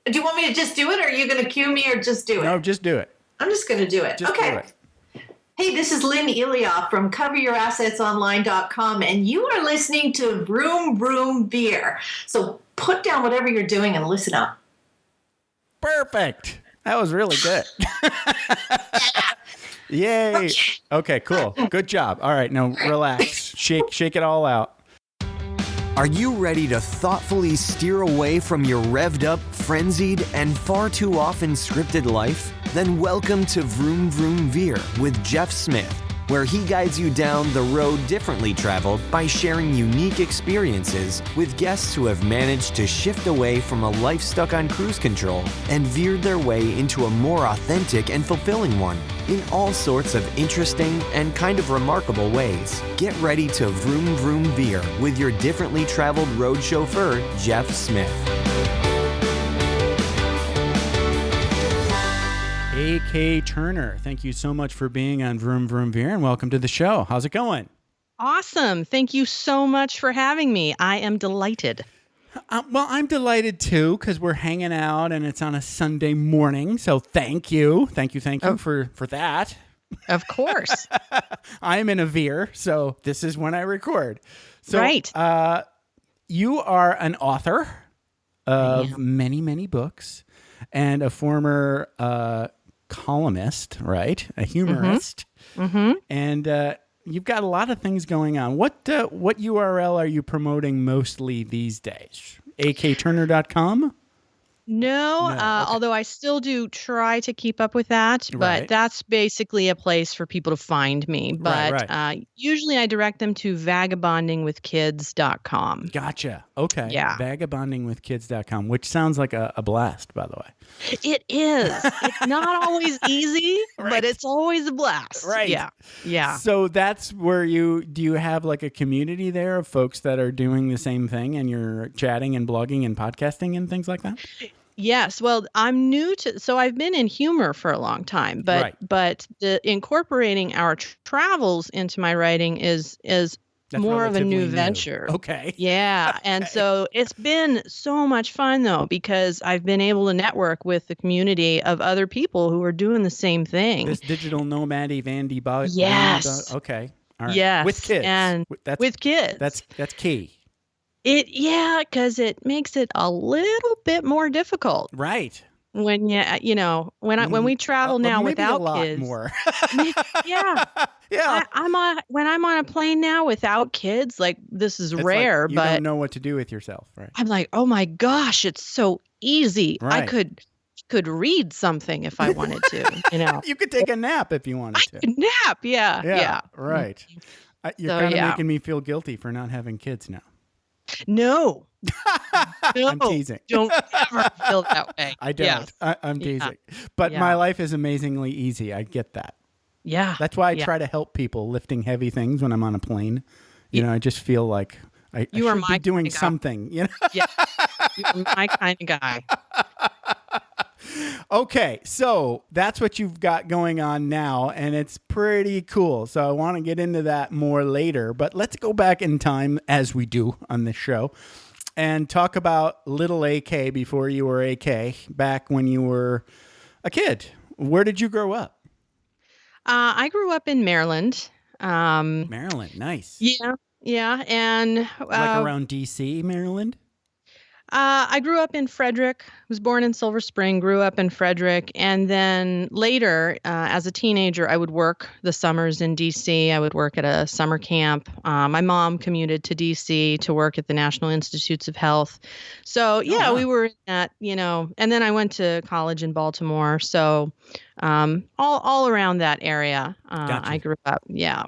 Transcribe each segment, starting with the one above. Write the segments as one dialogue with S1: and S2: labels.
S1: Do you want me to just do it, or are you going to cue me, or just do it?
S2: No, just do it.
S1: I'm just going to do it.
S2: Just
S1: okay.
S2: Do it.
S1: Hey, this is Lynn Ilioff from CoverYourAssetsOnline.com, and you are listening to Vroom Vroom Veer. So put down whatever you're doing and listen up.
S2: Perfect. That was really good. Yay. Okay, cool. Good job. All right, now relax. Shake it all out.
S3: Are you ready to thoughtfully steer away from your revved up, frenzied, and far too often scripted life? Then welcome to Vroom Vroom Veer with Jeff Smith, where he guides you down the road differently traveled by sharing unique experiences with guests who have managed to shift away from a life stuck on cruise control and veered their way into a more authentic and fulfilling one in all sorts of interesting and kind of remarkable ways. Get ready to Vroom Vroom Veer with your differently traveled road chauffeur, Jeff Smith.
S2: A.K. Turner, thank you so much for being on Vroom Vroom Veer, and welcome to the show. How's it going?
S4: Awesome. Thank you so much for having me. I am delighted.
S2: Well, I'm delighted too, because we're hanging out and it's on a Sunday morning. So thank you for that.
S4: Of course.
S2: I'm in a veer, so this is when I record. So,
S4: right.
S2: You are an author of many, many books and a former columnist, right? A humorist.
S4: Mm-hmm.
S2: And you've got a lot of things going on. What URL are you promoting mostly these days? akturner.com?
S4: No,
S2: okay.
S4: Although I still do try to keep up with that, but
S2: Right.
S4: that's basically a place for people to find me. But
S2: Right.
S4: Usually I direct them to vagabondingwithkids.com.
S2: Gotcha. Okay.
S4: Yeah.
S2: Vagabondingwithkids.com, which sounds like a blast, by the way.
S4: It is. It's not always easy, but it's always a blast.
S2: Right.
S4: Yeah. Yeah.
S2: So that's where do you have like a community there of folks that are doing the same thing and you're chatting and blogging and podcasting and things like that?
S4: Yes. Well, I'm new so I've been in humor for a long time, but
S2: Right.
S4: but incorporating our travels into my writing is
S2: That's
S4: more of a new
S2: relatively
S4: venture.
S2: Okay.
S4: Yeah. And so it's been so much fun, though, because I've been able to network with the community of other people who are doing the same thing.
S2: This digital nomad Vandy bug.
S4: Yes.
S2: Okay. All right.
S4: Yes.
S2: With kids.
S4: And with kids.
S2: That's key.
S4: Because it makes it a little bit more difficult
S2: Right.
S4: when when we travel now
S2: maybe
S4: without
S2: a lot
S4: kids.
S2: more.
S4: Yeah.
S2: Yeah.
S4: When I'm on a plane now without kids, like this is
S2: It's
S4: rare,
S2: like you
S4: but
S2: don't know what to do with yourself, right?
S4: I'm like, oh my gosh, it's so easy.
S2: Right.
S4: I could read something if I wanted to,
S2: You could take a nap if you wanted to.
S4: I could nap. Yeah.
S2: Right. You're
S4: So,
S2: kind of
S4: yeah.
S2: making me feel guilty for not having kids now.
S4: No.
S2: I'm teasing.
S4: Don't ever feel that way.
S2: I don't.
S4: Yes.
S2: I'm
S4: Yeah.
S2: teasing. But
S4: Yeah.
S2: my life is amazingly easy. I get that.
S4: Yeah.
S2: That's why I
S4: Yeah.
S2: try to help people lifting heavy things when I'm on a plane. I just feel like I
S4: You are
S2: should
S4: my
S2: be doing
S4: kind of guy.
S2: something.
S4: Yeah. You're my kind of guy.
S2: Okay, so that's what you've got going on now, and it's pretty cool. So I want to get into that more later, but let's go back in time, as we do on this show, and talk about little AK before you were AK, back when you were a kid. Where did you grow up?
S4: I grew up in Maryland.
S2: Maryland, nice.
S4: Yeah, and
S2: Like around D.C., Maryland?
S4: I grew up in Frederick, was born in Silver Spring, grew up in Frederick. And then later, as a teenager, I would work the summers in D.C. I would work at a summer camp. My mom commuted to D.C. to work at the National Institutes of Health. So,
S2: wow.
S4: we were in that, and then I went to college in Baltimore. So all around that area,
S2: Gotcha.
S4: I grew up. Yeah.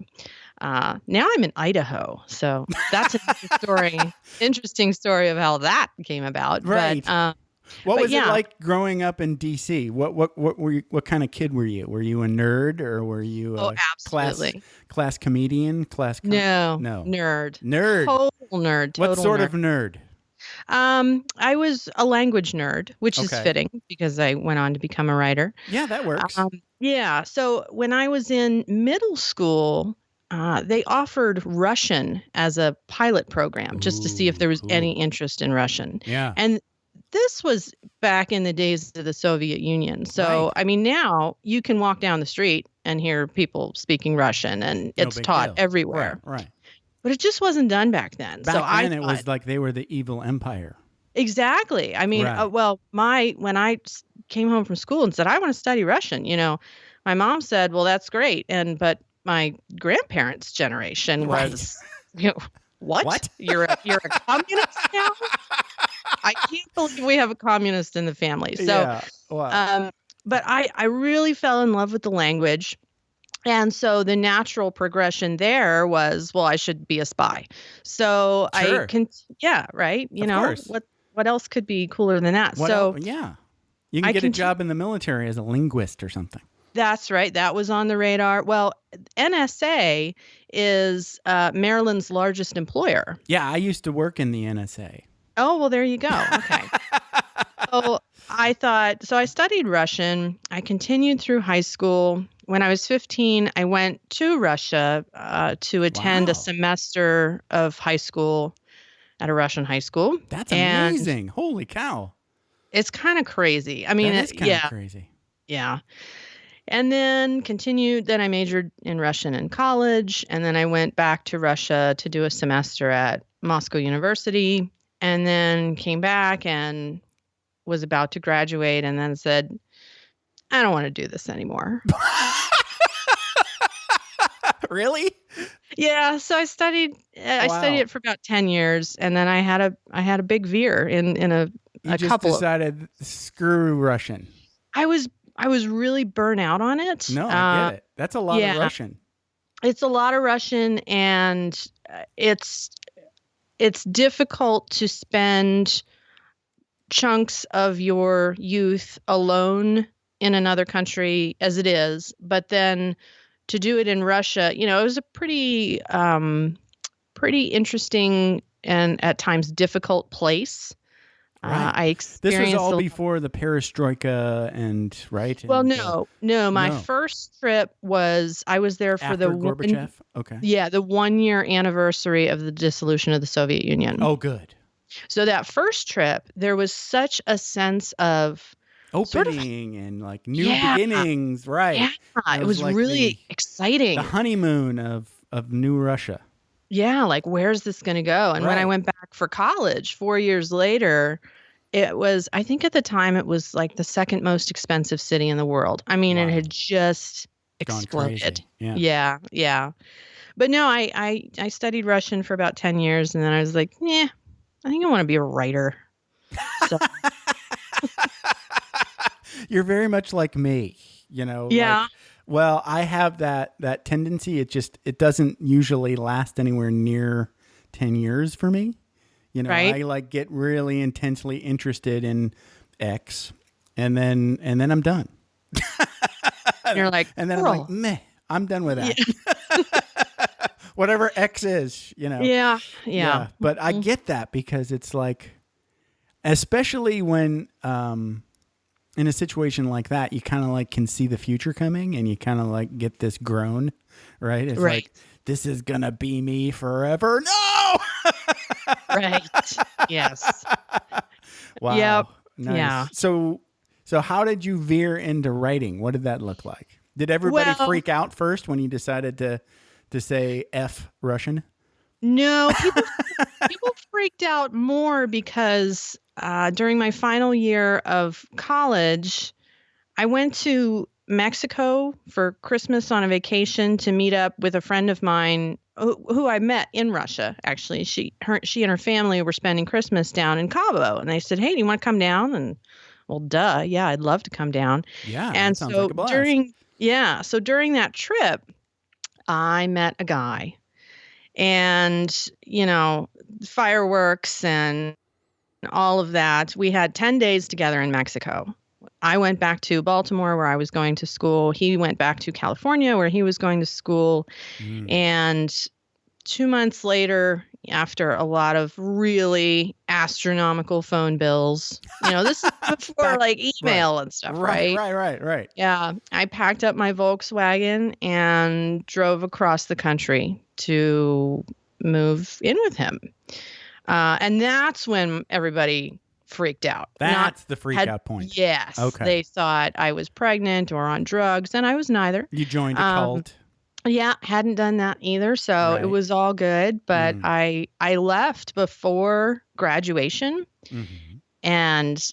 S4: Now I'm in Idaho, so that's an interesting story of how that came about.
S2: Right.
S4: But,
S2: What was
S4: yeah.
S2: it like growing up in D.C.? What were you, what kind of kid were you? Were you a nerd or were you a
S4: absolutely.
S2: class comedian?
S4: No,
S2: Nerd.
S4: Total nerd.
S2: What sort of nerd?
S4: I was a language nerd, which is
S2: Okay.
S4: fitting because I went on to become a writer.
S2: Yeah, that works.
S4: Yeah. So when I was in middle school, they offered Russian as a pilot program just to see if there was
S2: cool.
S4: any interest in Russian.
S2: Yeah.
S4: And this was back in the days of the Soviet Union. So,
S2: Right.
S4: I mean, now you can walk down the street and hear people speaking Russian, and
S2: No
S4: it's
S2: big
S4: taught
S2: deal.
S4: everywhere.
S2: Right.
S4: But it just wasn't done back then.
S2: Back
S4: so
S2: then,
S4: I
S2: it was like they were the evil empire.
S4: exactly. I mean,
S2: Right.
S4: well, when I came home from school and said I want to study Russian, my mom said, "Well, that's great," but my grandparents' generation
S2: Right.
S4: was, what?
S2: What?
S4: You're a communist now? I can't believe we have a communist in the family. So,
S2: yeah. Wow.
S4: but I really fell in love with the language. And so the natural progression there was, well, I should be a spy. So
S2: Sure.
S4: yeah, right.
S2: Of course.
S4: What else could be cooler than that?
S2: Yeah. You can get a job in the military as a linguist or something.
S4: That's right. That was on the radar. Well, NSA is Maryland's largest employer.
S2: Yeah, I used to work in the NSA.
S4: Oh, well, there you go. Okay. So I studied Russian. I continued through high school. When I was 15, I went to Russia to attend
S2: Wow.
S4: a semester of high school at a Russian high school.
S2: That's
S4: And
S2: amazing. Holy cow.
S4: it's kind of crazy. I mean,
S2: That is kind
S4: yeah,
S2: of crazy.
S4: yeah. And then continued. Then I majored in Russian in college. And then I went back to Russia to do a semester at Moscow University. And then came back and was about to graduate and then said, I don't want to do this anymore.
S2: Really?
S4: Yeah. So I studied it for about 10 years. And then I had a big veer in a
S2: You just
S4: couple
S2: decided, screw Russian.
S4: I was really burnt out on it.
S2: No, I get it. That's a lot of Russian.
S4: It's a lot of Russian, and it's difficult to spend chunks of your youth alone in another country as it is, but then to do it in Russia, it was a pretty interesting and at times difficult place.
S2: Right.
S4: I experienced
S2: This was all before the perestroika and right?
S4: Well,
S2: And,
S4: no. My
S2: no.
S4: first trip I was there for
S2: after Gorbachev? Okay.
S4: the 1 year anniversary of the dissolution of the Soviet Union.
S2: Oh, good.
S4: So that first trip, there was such a sense of
S2: Opening and like new
S4: Yeah.
S2: beginnings, right?
S4: yeah, it was
S2: like
S4: really exciting.
S2: the honeymoon of New Russia.
S4: Yeah, like where's this going to go? And when I
S2: Right.
S4: went back for college 4 years later, it was, I think at the time it was like the second most expensive city in the world. I mean, it
S2: Wow.
S4: had just
S2: Gone
S4: exploded.
S2: crazy. Yeah.
S4: Yeah. But no, I studied Russian for about 10 years and then I was like, I think I want to be a writer. So,
S2: You're very much like me, Yeah.
S4: Yeah.
S2: Well, I have that tendency. It doesn't usually last anywhere near 10 years for me.
S4: Right.
S2: I like get really intensely interested in X and then I'm done.
S4: you're like,
S2: And then
S4: cool.
S2: I'm like, meh, I'm done with that. Whatever X is,
S4: Yeah.
S2: But I get that because it's like, especially when in a situation like that, you kind of like can see the future coming and you kind of like get this groan, right? It's
S4: Right.
S2: like, this is going to be me forever. No!
S4: Right. Yes.
S2: Wow.
S4: Yep.
S2: Nice.
S4: Yeah.
S2: So how did you veer into writing? What did that look like? Did everybody
S4: Well-
S2: freak out first when you decided to say F Russian?
S4: No, people freaked out more because during my final year of college, I went to Mexico for Christmas on a vacation to meet up with a friend of mine who I met in Russia. Actually, she and her family were spending Christmas down in Cabo, and they said, "Hey, do you want to come down?" And well, duh, yeah, I'd love to come down.
S2: Yeah.
S4: And
S2: that sounds
S4: so
S2: like a blast.
S4: during that trip, I met a guy. And, fireworks and all of that. We had 10 days together in Mexico. I went back to Baltimore where I was going to school. He went back to California where he was going to school. And 2 months later, after a lot of really astronomical phone bills, this is before like email and stuff, right?
S2: Right.
S4: Yeah. I packed up my Volkswagen and drove across the country to move in with him. And that's when everybody freaked out.
S2: That's the freak out point.
S4: Yes.
S2: Okay.
S4: They thought I was pregnant or on drugs, and I was neither.
S2: You joined a cult.
S4: Yeah, hadn't done that either, so it was all good. But I left before graduation, and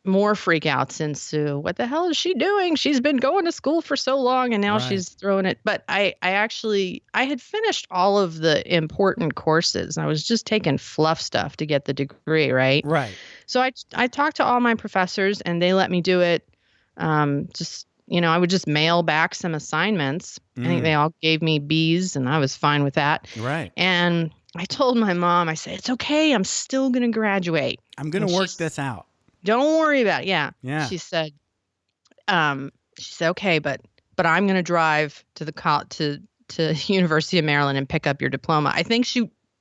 S4: more freakouts ensue. What the hell is she doing? She's been going to school for so long, and now she's throwing it. But I had finished all of the important courses. I was just taking fluff stuff to get the degree, right?
S2: Right.
S4: So I talked to all my professors, and they let me do it. I would just mail back some assignments. I think they all gave me B's, and I was fine with that.
S2: Right.
S4: And I told my mom, I said, it's okay. I'm still going to graduate.
S2: I'm going to work this out.
S4: Don't worry about it. Yeah.
S2: Yeah.
S4: She said, okay, but I'm going to drive to the University of Maryland and pick up your diploma. I think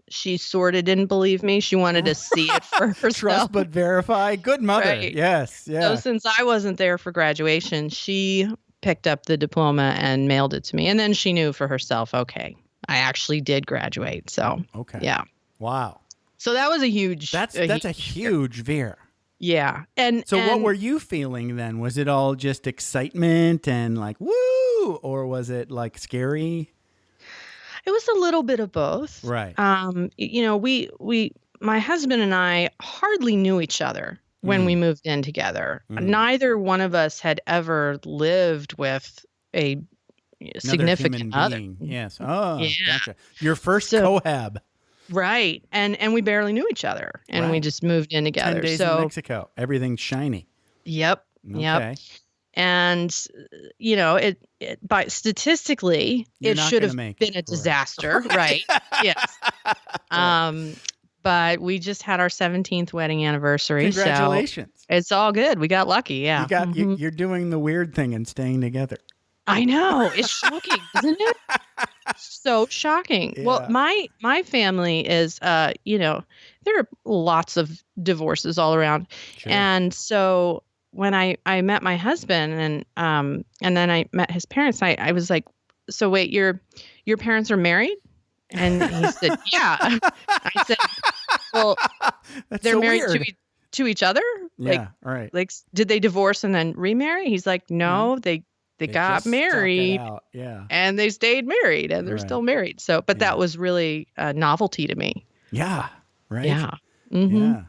S4: she sort of didn't believe me. She wanted to see it for herself.
S2: Trust but verify. Good mother.
S4: Right.
S2: Yes. Yeah.
S4: So since I wasn't there for graduation, she picked up the diploma and mailed it to me. And then she knew for herself, okay, I actually did graduate. So, yeah.
S2: Wow.
S4: So that was a huge...
S2: That's a huge veer.
S4: Yeah. And
S2: what were you feeling then? Was it all just excitement and like, woo? Or was it like scary?
S4: It was a little bit of both.
S2: Right.
S4: My husband and I hardly knew each other when we moved in together. Neither one of us had ever lived with a significant other.
S2: Yes. Oh,
S4: yeah.
S2: Gotcha. Your first cohab.
S4: Right. And we barely knew each other. And we just moved in together.
S2: 10 days in Mexico. Everything's shiny.
S4: Yep.
S2: Okay.
S4: Yep. And, statistically, it should have been a disaster. Right. Yes. But we just had our 17th wedding anniversary.
S2: Congratulations.
S4: So it's all good. We got lucky. Yeah.
S2: You're doing the weird thing and staying together.
S4: I know. It's shocking, isn't it? So shocking. Yeah. Well, my family is, there are lots of divorces all around. Sure. And so when I met my husband and then I met his parents, I was like, so wait, your parents are married? And he said, yeah. I said, well, they're so married to each other?
S2: Yeah, right.
S4: Like, did they divorce and then remarry? He's like, no, they got married, and they stayed married, and they're still married. So, but that was really a novelty to me.
S2: Yeah. Right.
S4: Yeah. Mm-hmm.
S2: Yeah.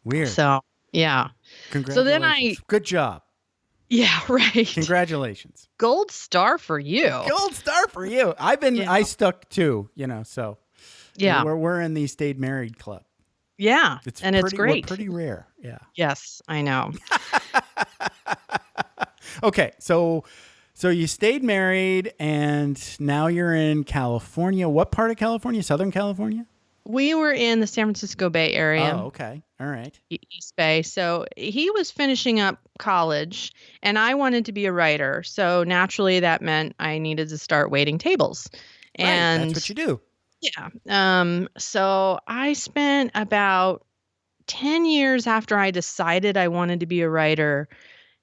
S2: Weird.
S4: So, yeah.
S2: Congratulations.
S4: So then
S2: good job.
S4: Yeah. Right.
S2: Congratulations.
S4: Gold star for you.
S2: Gold star for you. I stuck too, so.
S4: Yeah.
S2: We're in the stayed married club.
S4: Yeah. It's great.
S2: We're pretty rare. Yeah.
S4: Yes, I know.
S2: Okay, so you stayed married, and now you're in California. What part of California? Southern California?
S4: We were in the San Francisco Bay Area.
S2: Oh, okay. All right.
S4: East Bay. So he was finishing up college, and I wanted to be a writer. So naturally, that meant I needed to start waiting tables. And
S2: right, that's what you do.
S4: Yeah. So I spent about 10 years after I decided I wanted to be a writer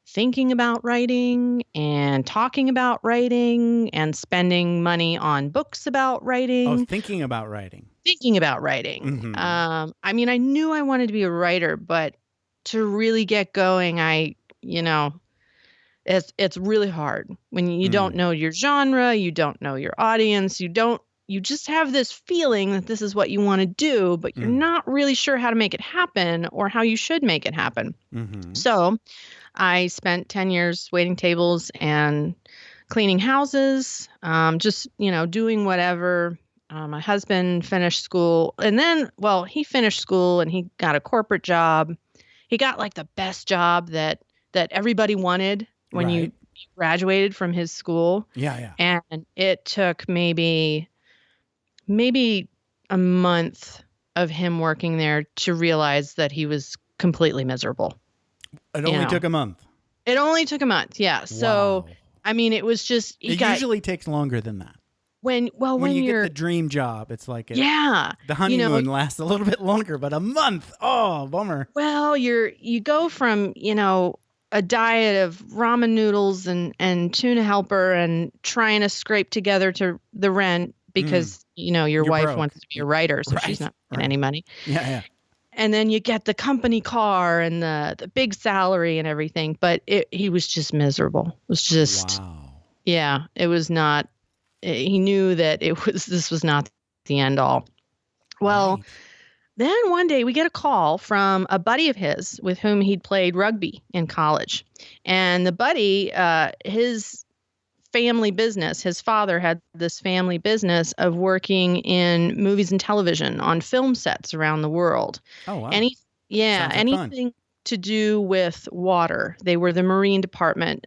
S4: thinking about writing and talking about writing and spending money on books about writing.
S2: Oh, thinking about writing.
S4: Thinking about writing.
S2: Mm-hmm.
S4: I knew I wanted to be a writer, but to really get going, it's really hard when you don't know your genre, you don't know your audience, you just have this feeling that this is what you want to do, but you're not really sure how to make it happen or how you should make it happen. Mm-hmm. So I spent 10 years waiting tables and cleaning houses, doing whatever. My husband finished school, and then, he finished school and he got a corporate job. He got like the best job that everybody wanted when you graduated from his school.
S2: Yeah.
S4: And it took maybe a month of him working there to realize that he was completely miserable.
S2: It only took a month.
S4: It only took a month, yeah. So,
S2: wow.
S4: It was just...
S2: It usually takes longer than that.
S4: When
S2: you get the dream job, it's like...
S4: the
S2: honeymoon lasts a little bit longer, but a month, oh, bummer.
S4: Well, you go from, a diet of ramen noodles and tuna helper and trying to scrape together to the rent because, your wife
S2: broke.
S4: wants to be a writer, so she's not getting any money.
S2: Yeah.
S4: and then you get the company car and the big salary and everything. But he was just miserable. It was just,
S2: Wow.
S4: yeah, it was not. He knew that this was not the end all. Well,
S2: Right.
S4: then one day we get a call from a buddy of his with whom he'd played rugby in college. And the buddy, his family business, his father had this family business of working in movies and television on film sets around the world.
S2: Oh, wow.
S4: Sounds like
S2: fun.
S4: anything to do with water. They were the marine department.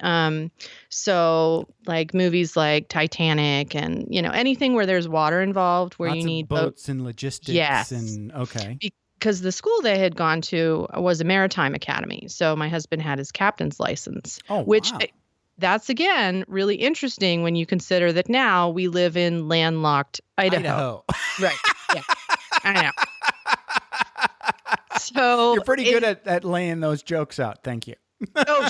S4: So like movies like Titanic and, anything where there's water involved, where
S2: Lots
S4: you
S2: of
S4: need
S2: boats and logistics.
S4: Yes.
S2: And okay.
S4: Because the school they had gone to was a maritime academy. So my husband had his captain's license,
S2: Oh,
S4: which
S2: wow.
S4: that's, again, really interesting when you consider that now we live in landlocked Idaho.
S2: Idaho.
S4: Right. Yeah. I know. So
S2: You're pretty good at laying those jokes out. Thank you.
S4: Oh,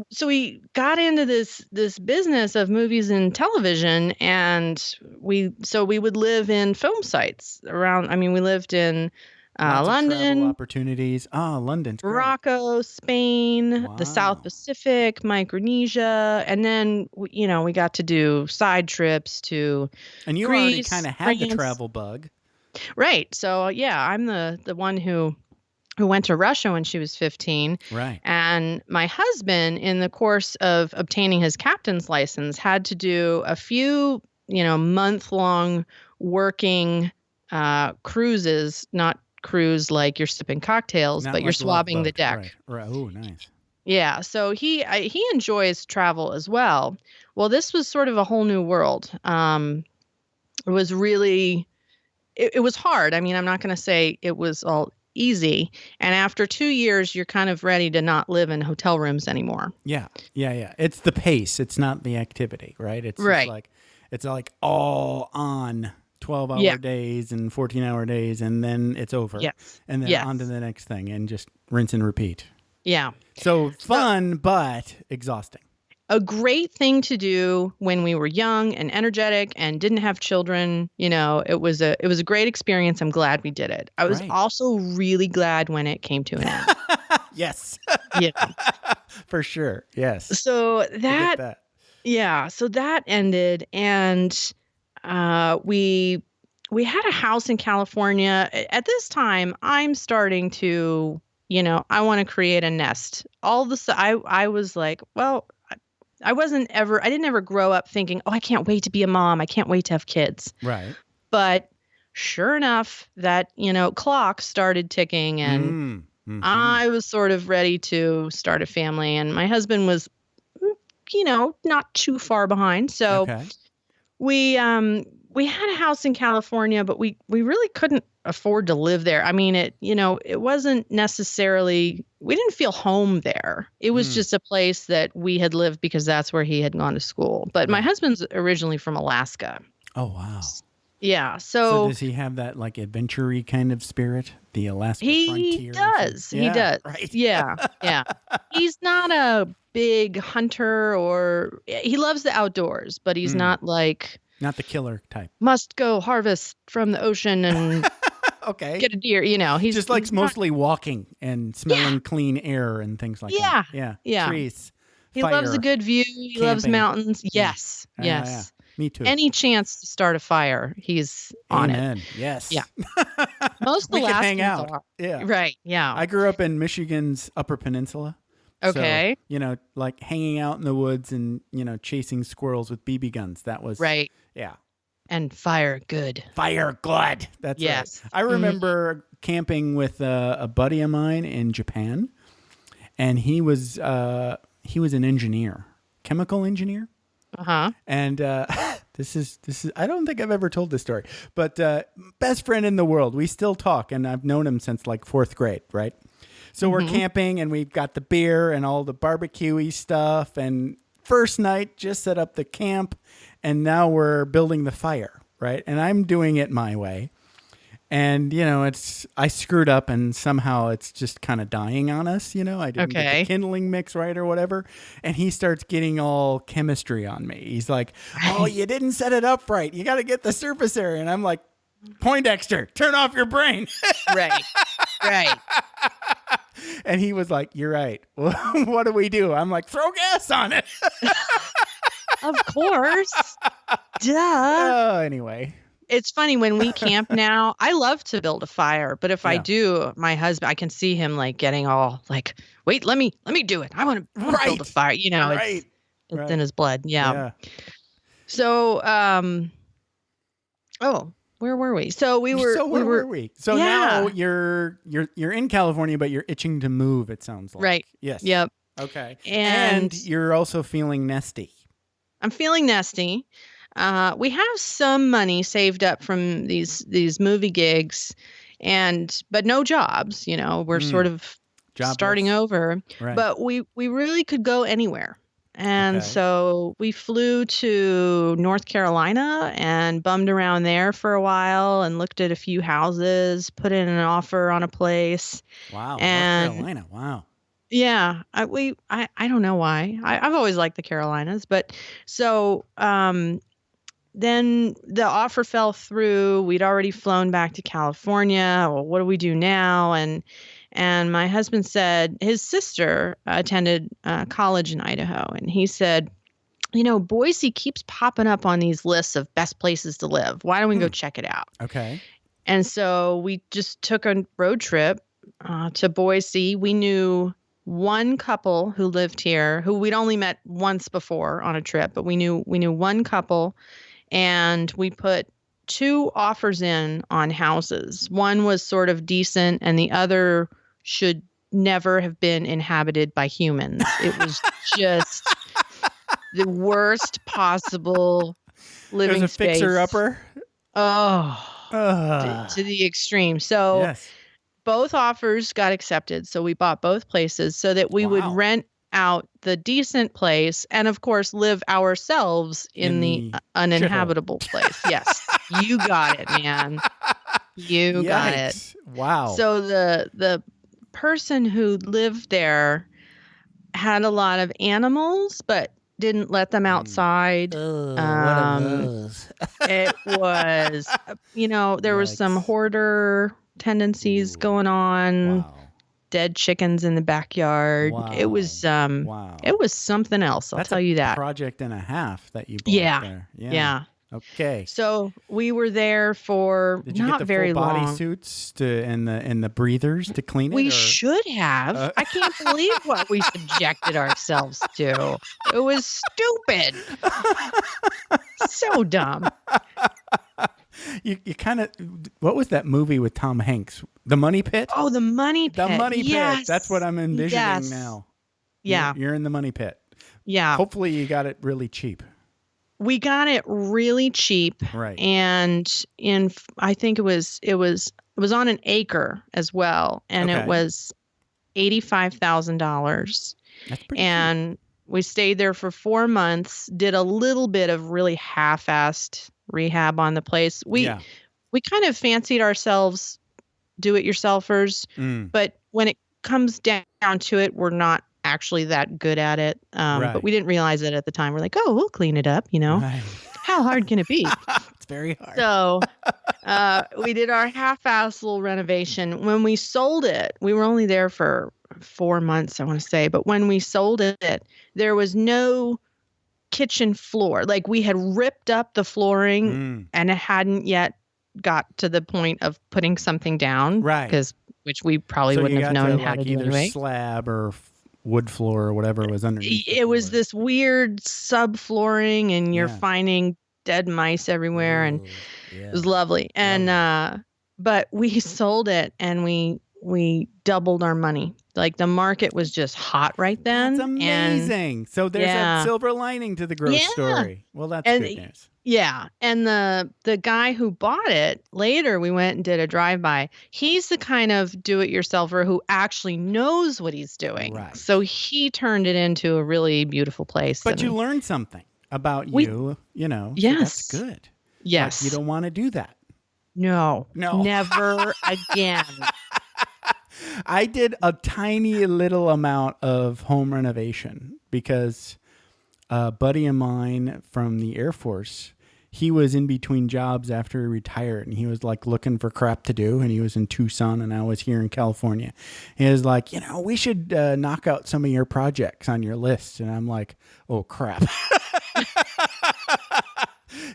S4: so we got into this business of movies and television, and we would live in film sites around. I mean, we lived in
S2: Lots of travel
S4: London,
S2: opportunities. Oh, London's great.
S4: Morocco, Spain,
S2: Wow.
S4: the South Pacific, Micronesia, and then we got to do side trips to
S2: And you already
S4: Greece,
S2: kind of had the
S4: France.
S2: travel bug.
S4: Right. So yeah, I'm the one who went to Russia when she was 15.
S2: Right.
S4: And my husband, in the course of obtaining his captain's license, had to do a few, month-long working cruises, not cruise like you're sipping cocktails,
S2: Not
S4: but you're
S2: like
S4: swabbing
S2: Love
S4: the
S2: Boat.
S4: deck.
S2: Right. Oh, nice.
S4: Yeah. So he enjoys travel as well. Well, this was sort of a whole new world. It was really, it was hard. I mean, I'm not going to say it was all easy. And after 2 years, you're kind of ready to not live in hotel rooms anymore.
S2: Yeah. It's the pace. It's not the activity, right? It's
S4: Right.
S2: it's like all on 12-hour days and 14-hour days, and then it's over.
S4: Yes.
S2: And then
S4: Yes.
S2: on to the next thing, and just rinse and repeat.
S4: Yeah.
S2: So fun, but exhausting.
S4: A great thing to do when we were young and energetic and didn't have children. It was a great experience. I'm glad we did it. I was
S2: Right.
S4: also really glad when it came to an end.
S2: Yes.
S4: Yeah.
S2: For sure. Yes.
S4: So
S2: I get that.
S4: yeah. So that ended, and we had a house in California. At this time, I'm starting to, I want to create a nest. I was like, well, I didn't ever grow up thinking, oh, I can't wait to be a mom. I can't wait to have kids.
S2: Right.
S4: But sure enough, that, clock started ticking, and
S2: Mhm.
S4: I was sort of ready to start a family, and my husband was, not too far behind. So
S2: Okay.
S4: we had a house in California, but we really couldn't afford to live there. I mean, it wasn't necessarily, we didn't feel home there. It was just a place that we had lived because that's where he had gone to school. But my husband's originally from Alaska.
S2: Oh, wow.
S4: Yeah.
S2: So does he have that like adventure-y kind of spirit? The Alaska frontier?
S4: He does.
S2: Yeah,
S4: He does.
S2: Right.
S4: Yeah. Yeah. He's not a big hunter, or he loves the outdoors, but he's not like,
S2: Not the killer type.
S4: must go harvest from the ocean and
S2: Okay.
S4: get a deer. He's
S2: Just likes
S4: he's not-
S2: mostly walking and smelling clean air and things like
S4: Yeah.
S2: that. Yeah.
S4: Yeah.
S2: Trees.
S4: He
S2: fire,
S4: loves a good view. He loves
S2: camping.
S4: mountains. Yes.
S2: Yeah,
S4: Yes.
S2: yeah. Me too.
S4: Any chance to start a fire, he's on it.
S2: Amen. Yes.
S4: Yeah. Most
S2: We could hang
S4: Alaskans
S2: out.
S4: are.
S2: Yeah.
S4: Right. Yeah.
S2: I grew up in Michigan's Upper Peninsula.
S4: Okay.
S2: So, like hanging out in the woods and, chasing squirrels with BB guns. That was,
S4: right.
S2: yeah.
S4: And fire good.
S2: Fire good. That's
S4: Yes.
S2: right. I remember camping with a buddy of mine in Japan, and he was an engineer, chemical engineer.
S4: Uh-huh.
S2: And this is I don't think I've ever told this story, but best friend in the world. We still talk, and I've known him since like 4th grade, right? So we're camping, and we've got the beer and all the barbecue-y stuff, and first night just set up the camp, and now we're building the fire, right? And I'm doing it my way. And, I screwed up, and somehow it's just kind of dying on us, I didn't get the kindling mix right or whatever. And he starts getting all chemistry on me. He's like, oh, you didn't set it up right. You got to get the surface area. And I'm like, Poindexter, turn off your brain.
S4: Right. Right.
S2: And he was like, you're right. What do we do? I'm like, throw gas on it.
S4: Of course. Duh.
S2: Oh, anyway.
S4: It's funny when we camp now, I love to build a fire, but if I
S2: Yeah.
S4: do, my husband, I can see him like getting all like, wait, let me do it. I want to build a
S2: Right.
S4: fire. You know,
S2: Right.
S4: it's
S2: Right.
S4: in his blood. Yeah.
S2: Yeah.
S4: So, where were we? So we were,
S2: So where were we? So
S4: Yeah.
S2: now you're in California, but you're itching to move, it sounds like.
S4: Right.
S2: Yes.
S4: Yep.
S2: Okay.
S4: And
S2: you're also feeling nesty.
S4: I'm feeling nesty. We have some money saved up from these movie gigs, but no jobs. You know, we're sort of
S2: Jobless.
S4: starting over.
S2: Right.
S4: But we really could go anywhere. And
S2: Okay.
S4: so we flew to North Carolina and bummed around there for a while and looked at a few houses, put in an offer on a place.
S2: Wow.
S4: and-
S2: North Carolina. Wow.
S4: Yeah, I don't know why. I've always liked the Carolinas, but so then the offer fell through. We'd already flown back to California. Well, what do we do now? And my husband said his sister attended college in Idaho, and he said, you know, Boise keeps popping up on these lists of best places to live. Why don't we go check it out?
S2: Okay.
S4: And so we just took a road trip to Boise. We knew one couple who lived here, who we'd only met once before on a trip, but we knew one couple, and we put 2 offers in on houses. One was sort of decent, and the other should never have been inhabited by humans. It was just the worst possible living
S2: There's a
S4: space.
S2: fixer-upper.
S4: To the extreme. So
S2: Yes.
S4: both offers got accepted. So we bought both places so that we would
S2: Wow.
S4: rent out the decent place and, of course, live ourselves in the uninhabitable place. Yes, you got it, man. You got it.
S2: Yikes. Wow.
S4: So the person who lived there had a lot of animals, but didn't let them outside. It was, there was some
S2: Yikes.
S4: hoarder tendencies going on.
S2: Wow.
S4: Dead chickens in the backyard.
S2: Wow.
S4: It was
S2: Wow.
S4: it was something else. I'll
S2: That's
S4: tell
S2: a
S4: you that.
S2: project and a half that you bought
S4: Yeah.
S2: there.
S4: Yeah.
S2: Okay.
S4: So we were there for
S2: Did you
S4: not
S2: get the
S4: very
S2: full
S4: long.
S2: body suits and the breathers to clean it?
S4: We
S2: or-
S4: should have. I can't believe what we subjected ourselves to. It was stupid. So dumb.
S2: You kind of. What was that movie with Tom Hanks? The Money Pit.
S4: Oh, the money pit.
S2: The Money
S4: Yes.
S2: Pit. That's what I'm envisioning
S4: Yes.
S2: now.
S4: Yeah.
S2: You're in the Money Pit.
S4: Yeah.
S2: Hopefully you got it really cheap.
S4: We got it really cheap.
S2: Right.
S4: And I think it was on an acre as well. And
S2: Okay.
S4: it was $85,000.
S2: That's pretty cheap.
S4: And we stayed there for 4 months, did a little bit of really half-assed rehab on the place. We kind of fancied ourselves do-it-yourselfers, but when it comes down to it, we're not actually that good at it.
S2: Right.
S4: But we didn't realize it at the time. We're like, oh, we'll clean it up,
S2: Right.
S4: How hard can it be?
S2: It's very hard.
S4: So we did our half-assed little renovation. When we sold it, we were only there for 4 months, I want to say. But when we sold it, there was no kitchen floor. Like, we had ripped up the flooring and it hadn't yet got to the point of putting something down.
S2: Right.
S4: Which we probably
S2: So
S4: wouldn't
S2: you
S4: have
S2: got
S4: known
S2: to,
S4: how
S2: like,
S4: to do
S2: either
S4: anyway.
S2: slab or wood floor or whatever was underneath.
S4: It was this weird subflooring, and you're
S2: Yeah.
S4: finding dead mice everywhere, and it was lovely. And but we sold it, and we doubled our money. Like, the market was just hot right then.
S2: That's amazing. So there's
S4: Yeah.
S2: a silver lining to the growth
S4: Yeah.
S2: story. Well, that's
S4: And
S2: good news.
S4: Yeah. And the guy who bought it, later we went and did a drive-by. He's the kind of do-it-yourselfer who actually knows what he's doing.
S2: Right.
S4: So he turned it into a really beautiful place.
S2: But
S4: and
S2: you learned something about
S4: We-
S2: so that's
S4: Yes.
S2: good.
S4: Yes.
S2: Like, you don't want to do that.
S4: No.
S2: No.
S4: Never again.
S2: I did a tiny little amount of home renovation because a buddy of mine from the Air Force, he was in between jobs after he retired, and he was like looking for crap to do, and he was in Tucson and I was here in California. He was like, we should knock out some of your projects on your list. And I'm like, oh crap.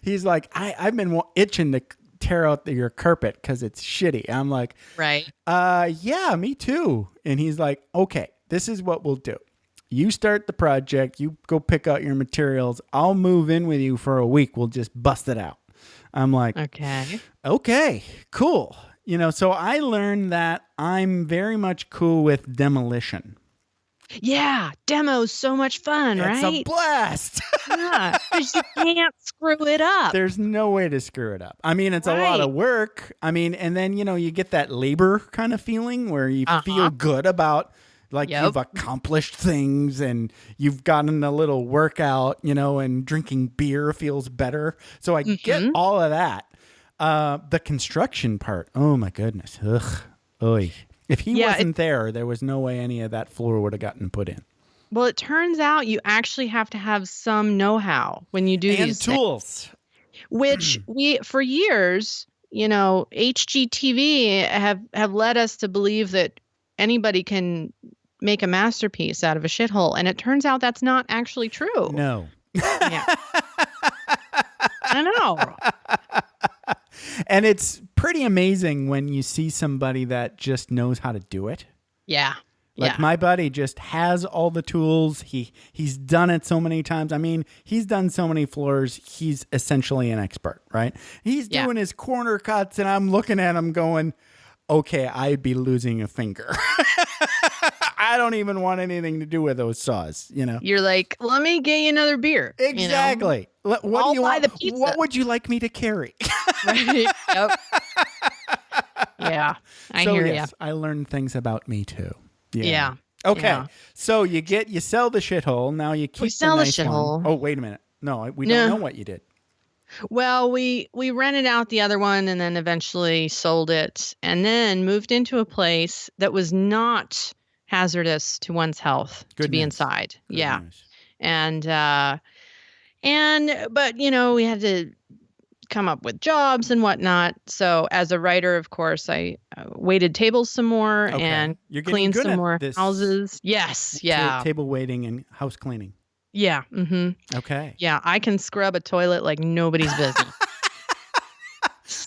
S2: He's like, I've been itching to tear out your carpet because it's shitty. I'm like,
S4: right.
S2: Yeah, me too. And he's like, okay, this is what we'll do. You start the project, you go pick out your materials. I'll move in with you for a week. We'll just bust it out. I'm like, okay, cool. So I learned that I'm very much cool with demolition.
S4: Yeah, demo's so much fun, right?
S2: It's a blast.
S4: Yeah, because you can't screw it up.
S2: There's no way to screw it up. I mean, it's a lot of work. I mean, and then, you get that labor kind of feeling where you feel good about you've accomplished things and you've gotten a little workout, and drinking beer feels better. So I get all of that. The construction part, oh my goodness. Ugh. Oy. If he wasn't there was no way any of that floor would have gotten put in.
S4: Well, it turns out you actually have to have some know-how when you do these
S2: tools.
S4: Which for years, HGTV have led us to believe that anybody can make a masterpiece out of a shithole. And it turns out that's not actually true.
S2: No.
S4: Yeah. I know.
S2: And it's pretty amazing when you see somebody that just knows how to do it.
S4: Yeah.
S2: My buddy just has all the tools. He's done it so many times. I mean, he's done so many floors. He's essentially an expert, right? He's doing his corner cuts, and I'm looking at him going, okay, I'd be losing a finger. I don't even want anything to do with those saws,
S4: You're like, let me get you another beer.
S2: Exactly. What
S4: I'll
S2: do you
S4: buy
S2: want?
S4: the pizza.
S2: What would you like me to carry?
S4: Right. Yep. Yeah. I hear you.
S2: I learned things about me too.
S4: Yeah.
S2: Okay.
S4: Yeah.
S2: So you sell the shithole. Now you keep the nice
S4: shithole.
S2: one. Oh, wait a minute. No, we don't know what you did.
S4: Well, we rented out the other one and then eventually sold it and then moved into a place that was not hazardous to one's health to be inside.
S2: Good
S4: yeah.
S2: news.
S4: But we had to come up with jobs and whatnot. So as a writer, of course, I waited tables some more and cleaned some more houses. Yes. Yeah.
S2: Table waiting and house cleaning.
S4: Yeah. Mm-hmm.
S2: Okay.
S4: Yeah. I can scrub a toilet like nobody's business.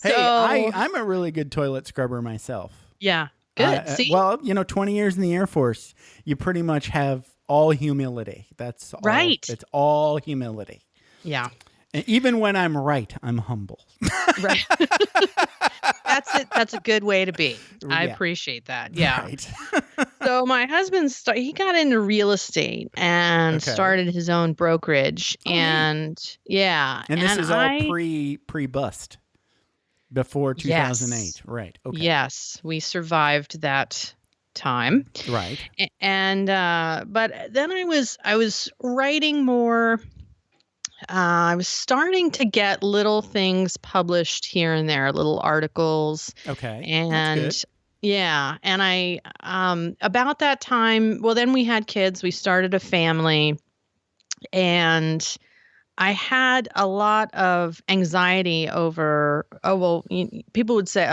S2: Hey, I'm a really good toilet scrubber myself.
S4: Yeah. Good. See?
S2: Well, 20 years in the Air Force, you pretty much have all humility. That's all.
S4: Right.
S2: It's all humility.
S4: Yeah.
S2: And even when I'm right, I'm humble.
S4: Right. That's it. That's a good way to be. I appreciate that. Yeah.
S2: Right.
S4: So my husband, he got into real estate and started his own brokerage. And
S2: And this is all pre-bust. Before 2008.
S4: Yes.
S2: Right. Okay.
S4: Yes. We survived that time.
S2: Right.
S4: And but then I was writing more. I was starting to get little things published here and there, little articles.
S2: Okay.
S4: And
S2: that's good.
S4: Yeah. And I about that time, well, then we had kids. We started a family. And I had a lot of anxiety over, people would say,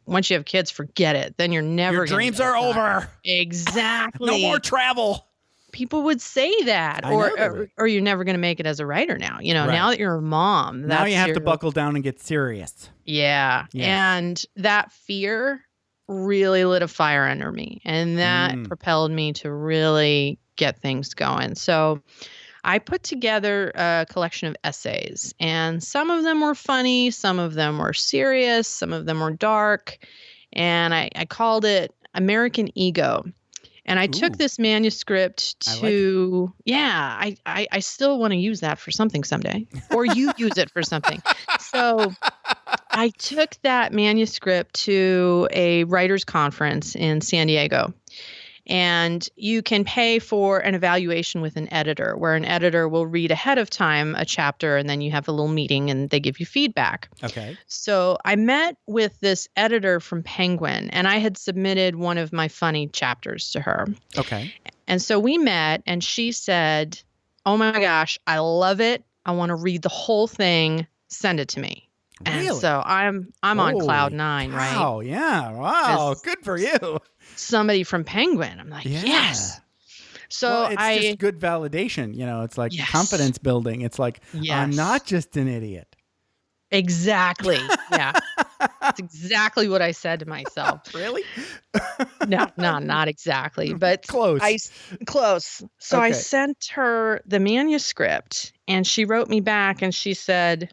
S4: once you have kids, forget it. Then you're never
S2: Your dreams are over.
S4: Exactly.
S2: No more travel.
S4: People would say that, or you're never going to make it as a writer now. Now that you're a mom,
S2: now you have to buckle down and get serious.
S4: Yeah. Yes. And that fear really lit a fire under me, and that propelled me to really get things going. So I put together a collection of essays, and some of them were funny, some of them were serious, some of them were dark, and I called it American Ego. And I took this manuscript to, I still want to use that for something someday, or you use it for something. So I took that manuscript to a writers' conference in San Diego. And you can pay for an evaluation with an editor, where an editor will read ahead of time a chapter, and then you have a little meeting and they give you feedback.
S2: Okay.
S4: So I met with this editor from Penguin, and I had submitted one of my funny chapters to her.
S2: Okay.
S4: And so we met, and she said, "Oh my gosh, I love it. I want to read the whole thing. Send it to me.
S2: Really?
S4: And so I'm on cloud nine, right?
S2: Oh, yeah. Wow. Good for you.
S4: Somebody from Penguin. I'm like,
S2: Yeah.
S4: yes. So
S2: well, it's just good validation. It's like confidence building. It's like, I'm not just an idiot.
S4: Exactly. Yeah. That's exactly what I said to myself.
S2: Really?
S4: No, not exactly, but
S2: close.
S4: Close. So
S2: okay.
S4: I sent her the manuscript and she wrote me back and she said,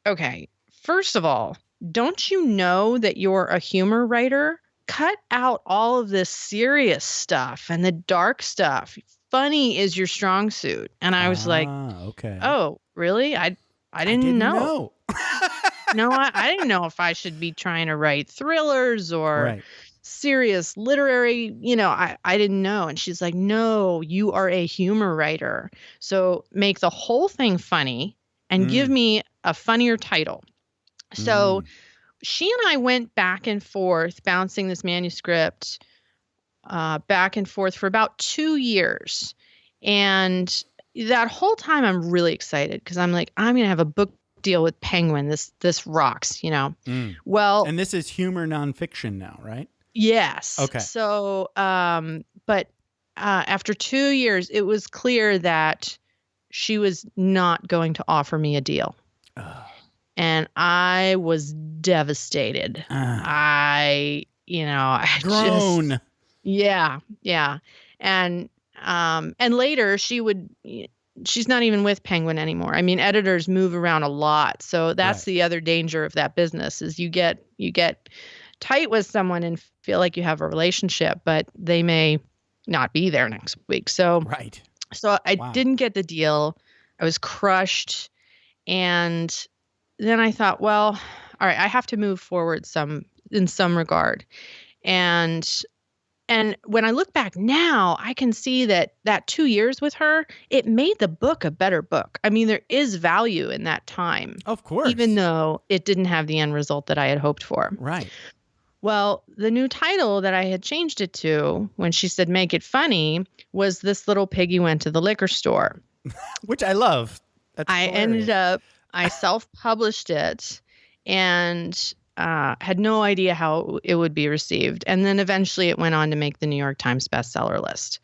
S4: okay, first of all, don't you know that you're a humor writer? Cut out all of this serious stuff and the dark stuff. Funny is your strong suit. And I was like,
S2: okay.
S4: Oh, really? I didn't know. No, I didn't know if I should be trying to write thrillers or serious literary, I didn't know. And she's like, no, you are a humor writer. So make the whole thing funny and give me a funnier title. So she and I went back and forth, bouncing this manuscript back and forth for about 2 years. And that whole time I'm really excited because I'm like, I'm going to have a book deal with Penguin. This rocks, Well,
S2: and this is humor nonfiction now, right?
S4: Yes.
S2: Okay.
S4: So, but after 2 years, it was clear that she was not going to offer me a deal. And I was devastated. I
S2: grown.
S4: Yeah. And later she's not even with Penguin anymore. I mean, editors move around a lot. So that's the other danger of that business is you get tight with someone and feel like you have a relationship, but they may not be there next week. So, so I didn't get the deal. I was crushed. And then I thought, well, all right, I have to move forward in some regard. And when I look back now, I can see that 2 years with her, it made the book a better book. I mean, there is value in that time.
S2: Of course.
S4: Even though it didn't have the end result that I had hoped for.
S2: Right.
S4: Well, the new title that I had changed it to when she said make it funny was This Little Piggy Went to the Liquor Store.
S2: Which I love. That's
S4: ended up, I self-published it and had no idea how it would be received. And then eventually it went on to make the New York Times bestseller list.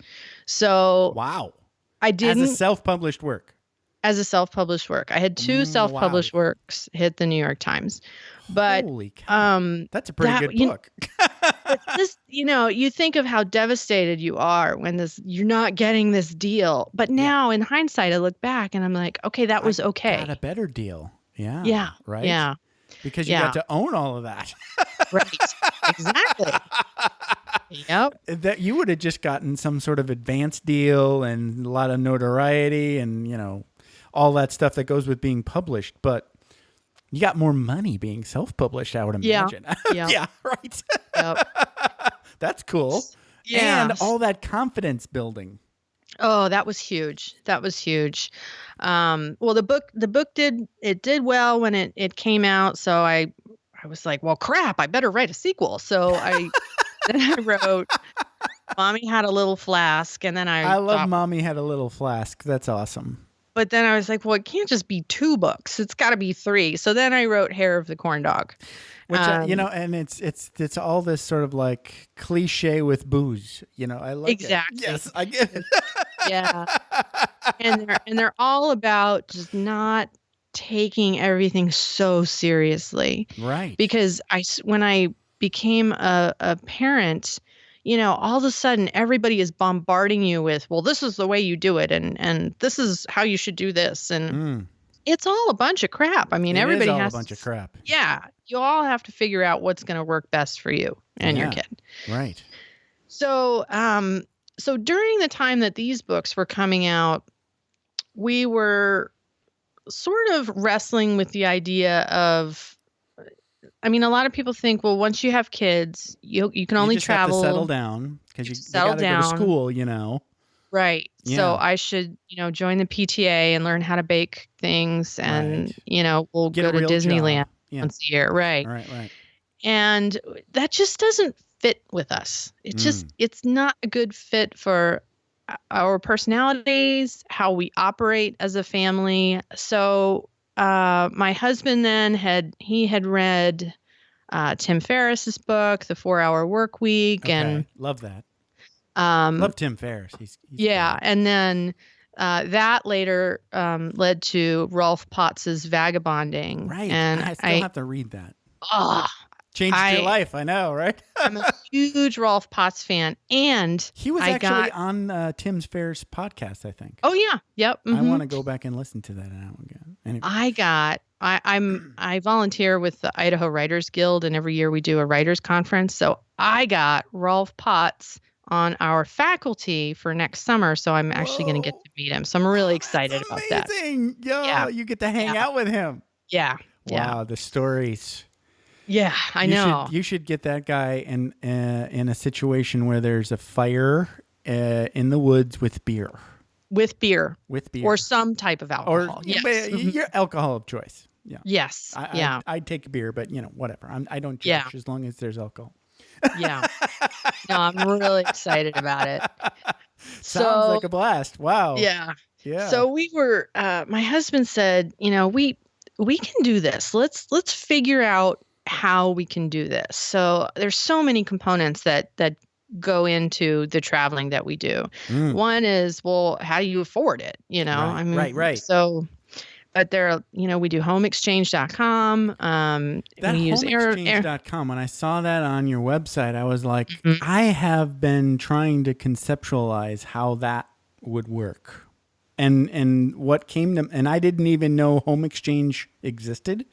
S4: So
S2: wow.
S4: I didn't.
S2: As a self-published work.
S4: As a self-published work. I had 2 self-published works hit the New York Times. But
S2: holy cow. That's a pretty good book.
S4: This, you think of how devastated you are when you're not getting this deal. But now in hindsight, I look back and I'm like, okay, that was okay.
S2: Got a better deal. Yeah.
S4: Yeah.
S2: Right.
S4: Yeah.
S2: Because you got to own all of that.
S4: Right. Exactly. Yep.
S2: That you would have just gotten some sort of advanced deal and a lot of notoriety and, all that stuff that goes with being published. But you got more money being self-published, I would imagine.
S4: Yeah.
S2: Yeah, right.
S4: Yep.
S2: That's cool.
S4: Yeah.
S2: And all that confidence building.
S4: Oh, that was huge. Well, the book did well when it came out. So I was like, well, crap, I better write a sequel. So then I wrote Mommy Had a Little Flask. And then I
S2: love Mommy Had a Little Flask. That's awesome.
S4: But then I was like, well, it can't just be 2 books. It's got to be 3. So then I wrote Hair of the Corn Dog.
S2: Which, and it's all this sort of like cliche with booze. I like
S4: exactly.
S2: it. Yes, I get it.
S4: Yeah. And they're all about just not taking everything so seriously.
S2: Right.
S4: Because when I became a parent, all of a sudden everybody is bombarding you with, well, this is the way you do it. And this is how you should do this. And it's all a bunch of crap. I mean, everybody has
S2: a bunch of crap.
S4: Yeah. You all have to figure out what's going to work best for you and your kid.
S2: Right.
S4: So, so during the time that these books were coming out, we were sort of wrestling with the idea of, I mean, a lot of people think, well, once you have kids, you can only travel.
S2: Have to settle down because you got to go to school,
S4: Right.
S2: Yeah.
S4: So I should, join the PTA and learn how to bake things and, we'll go to Disneyland once a year. Right.
S2: Right.
S4: And that just doesn't fit with us. It's just, it's not a good fit for our personalities, how we operate as a family. So my husband then had read Tim Ferriss's book, The 4-Hour Work Week, and
S2: love that. Love Tim Ferriss. He's
S4: yeah,
S2: great.
S4: and then that later led to Rolf Potts's Vagabonding.
S2: Right.
S4: And
S2: I still have to read that.
S4: Oh,
S2: Changed your life, I know, right?
S4: I'm a huge Rolf Potts fan, and
S2: he was actually on Tim Ferriss' podcast, I think.
S4: Oh yeah, yep.
S2: I want to go back and listen to that now again. Anyway.
S4: I volunteer with the Idaho Writers Guild, and every year we do a writers conference. So I got Rolf Potts on our faculty for next summer, so I'm actually going to get to meet him. So I'm really excited about that.
S2: Amazing! Yo, you get to hang out with him.
S4: Yeah.
S2: Wow, the stories.
S4: Yeah, I know.
S2: You should get that guy in a situation where there's a fire in the woods with beer.
S4: With beer.
S2: Or
S4: some type of alcohol.
S2: Your alcohol of choice. Yeah.
S4: Yes.
S2: I'd take beer, but whatever. I don't judge as long as there's alcohol.
S4: Yeah. No, I'm really excited about it.
S2: Sounds like a blast. Wow.
S4: Yeah.
S2: Yeah.
S4: So we were, my husband said, we can do this. Let's figure out how we can do this. So there's so many components that go into the traveling that we do. One is, well, how do you afford it?
S2: Right.
S4: So, but there, we do homeexchange.com.
S2: That
S4: we use
S2: homeexchange.com. When I saw that on your website, I was like, I have been trying to conceptualize how that would work. And what came to, and I didn't even know home exchange existed.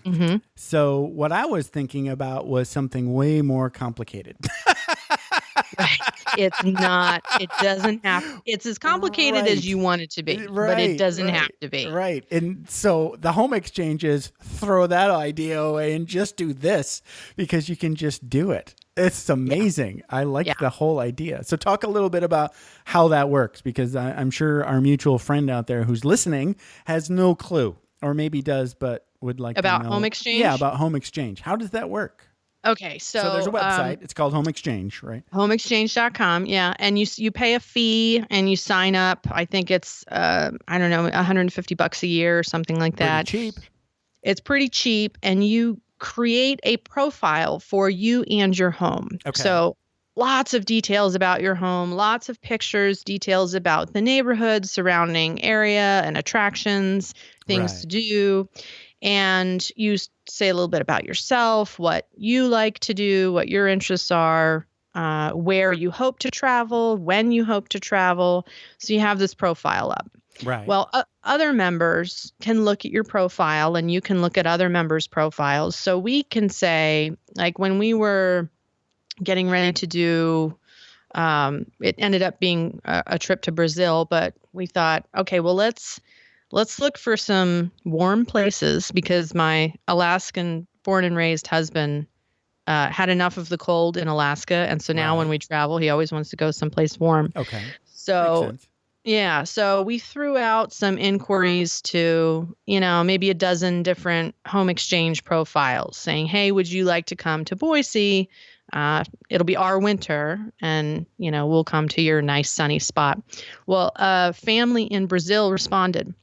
S2: Mm-hmm. So what I was thinking about was something way more complicated.
S4: Right. It's not, it doesn't have, it's as complicated as you want it to be, but it doesn't have to be.
S2: Right. And so the home exchange is throw that idea away and just do this because you can just do it. It's amazing. I like the whole idea. So talk a little bit about how that works, because I'm sure our mutual friend out there who's listening has no clue, or maybe does, but would like
S4: about
S2: to know.
S4: Home Exchange?
S2: Yeah, about home exchange. How does that work?
S4: Okay, so
S2: there's a website. It's called Home Exchange, right?
S4: Homeexchange.com, yeah. And you pay a fee and you sign up. I think it's $150 a year or something like that.
S2: Pretty cheap.
S4: It's pretty cheap, and you create a profile for you and your home.
S2: Okay.
S4: So lots of details about your home, lots of pictures, details about the neighborhood, surrounding area and attractions, things to do. And you say a little bit about yourself, what you like to do, what your interests are, where you hope to travel, when you hope to travel. So you have this profile up.
S2: Right.
S4: Well, other members can look at your profile, and you can look at other members' profiles. So we can say, like when we were getting ready to do, it ended up being a trip to Brazil, but we thought, okay, well, let's look for some warm places, because my Alaskan born and raised husband had enough of the cold in Alaska. And so now when we travel, he always wants to go someplace warm.
S2: Okay.
S4: So,
S2: makes sense.
S4: Yeah. So we threw out some inquiries to, maybe a dozen different home exchange profiles saying, hey, would you like to come to Boise? It'll be our winter, and, we'll come to your nice sunny spot. Well, a family in Brazil responded.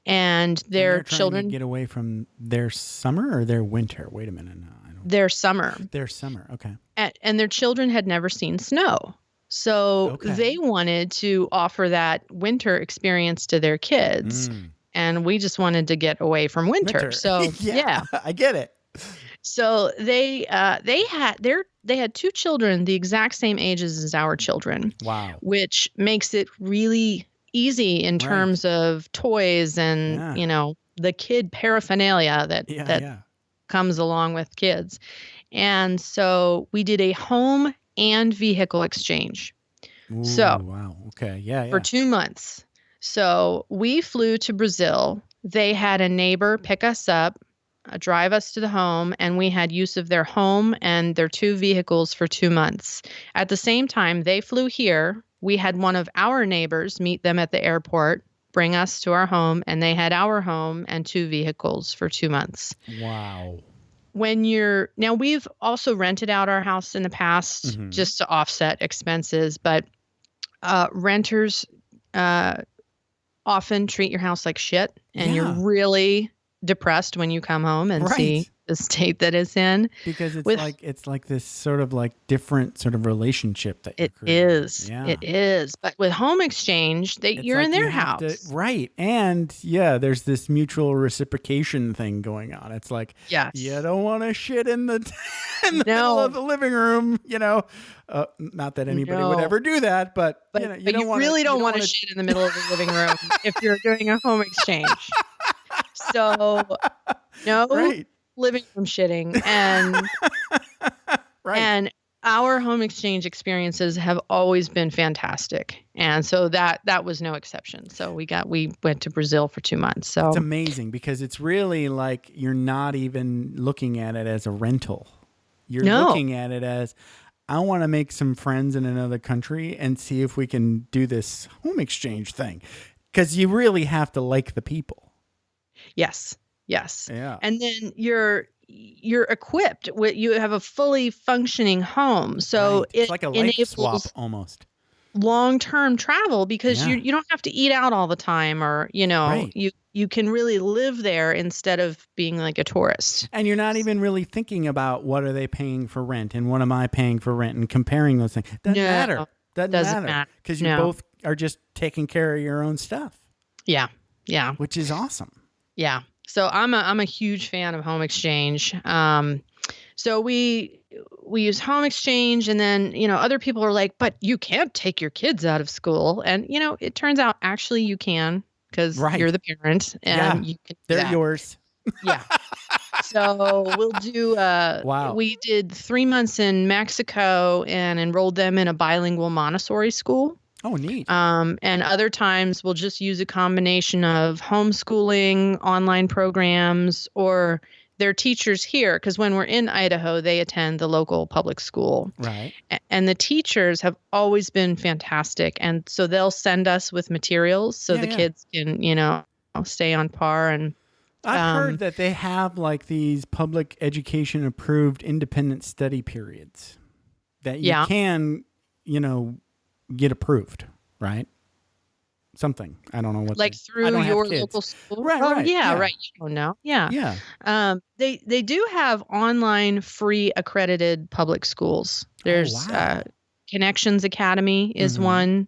S4: And their children
S2: to get away from their summer or their winter. Wait a minute. No, I don't.
S4: Their summer.
S2: Their summer. Okay.
S4: And their children had never seen snow. So they wanted to offer that winter experience to their kids. And we just wanted to get away from winter. So yeah,
S2: I get it.
S4: So they had two children the exact same ages as our children.
S2: Wow.
S4: Which makes it really easy in terms of toys and the kid paraphernalia that comes along with kids. And so we did a home and vehicle exchange.
S2: Ooh,
S4: so
S2: wow. Okay. Yeah.
S4: For 2 months. So we flew to Brazil. They had a neighbor pick us up, drive us to the home, and we had use of their home and their 2 vehicles for 2 months. At the same time, they flew here. We had one of our neighbors meet them at the airport, bring us to our home, and they had our home and 2 vehicles for 2 months.
S2: Wow.
S4: Now we've also rented out our house in the past just to offset expenses, but Renters often treat your house like shit, and
S2: Yeah.
S4: you're really depressed when you come home and see the state that it's in.
S2: Because it's like this sort of like different sort of relationship that you're
S4: It
S2: creating.
S4: is.
S2: Yeah.
S4: It is. But with home exchange, you're
S2: like
S4: in their
S2: you have
S4: house.
S2: to- right. And yeah, there's this mutual reciprocation thing going on. It's like,
S4: Yes.
S2: you don't want to shit in the, in the middle of the living room, not that anybody would ever do that, but you don't want
S4: really don't want to shit in the middle of the living room if you're doing a home exchange. So no living room shitting. And and our home exchange experiences have always been fantastic. And so that was no exception. So we went to Brazil for 2 months. So
S2: it's amazing because it's really like you're not even looking at it as a rental. You're looking at it as, I want to make some friends in another country and see if we can do this home exchange thing. Because you really have to like the people.
S4: Yes.
S2: Yeah.
S4: And then you're equipped with, you have a fully functioning home. So
S2: it's like a life swap almost.
S4: Long-term travel because you don't have to eat out all the time, or you can really live there instead of being like a tourist.
S2: And you're not even really thinking about what are they paying for rent and what am I paying for rent and comparing those things. Doesn't matter because you both are just taking care of your own stuff. Yeah. Which is awesome.
S4: Yeah. So I'm a huge fan of home exchange. So we use home exchange, and then, other people are like, but you can't take your kids out of school. And, it turns out actually you can, because you're the parent and you can do that.
S2: Yours.
S4: Yeah. So we'll do, we did 3 months in Mexico and enrolled them in a bilingual Montessori school.
S2: Oh, neat.
S4: And other times we'll just use a combination of homeschooling, online programs, or their teachers here. Because when we're in Idaho, they attend the local public school.
S2: Right.
S4: And the teachers have always been fantastic. And so they'll send us with materials so the kids can, stay on par. And
S2: I've heard that they have like these public education approved independent study periods that you can, get approved, right? Something. I don't know what.
S4: Like through your local school?
S2: Right, right.
S4: Yeah, right. You don't know. Yeah.
S2: Yeah.
S4: They do have online free accredited public schools. There's Connections Academy is one.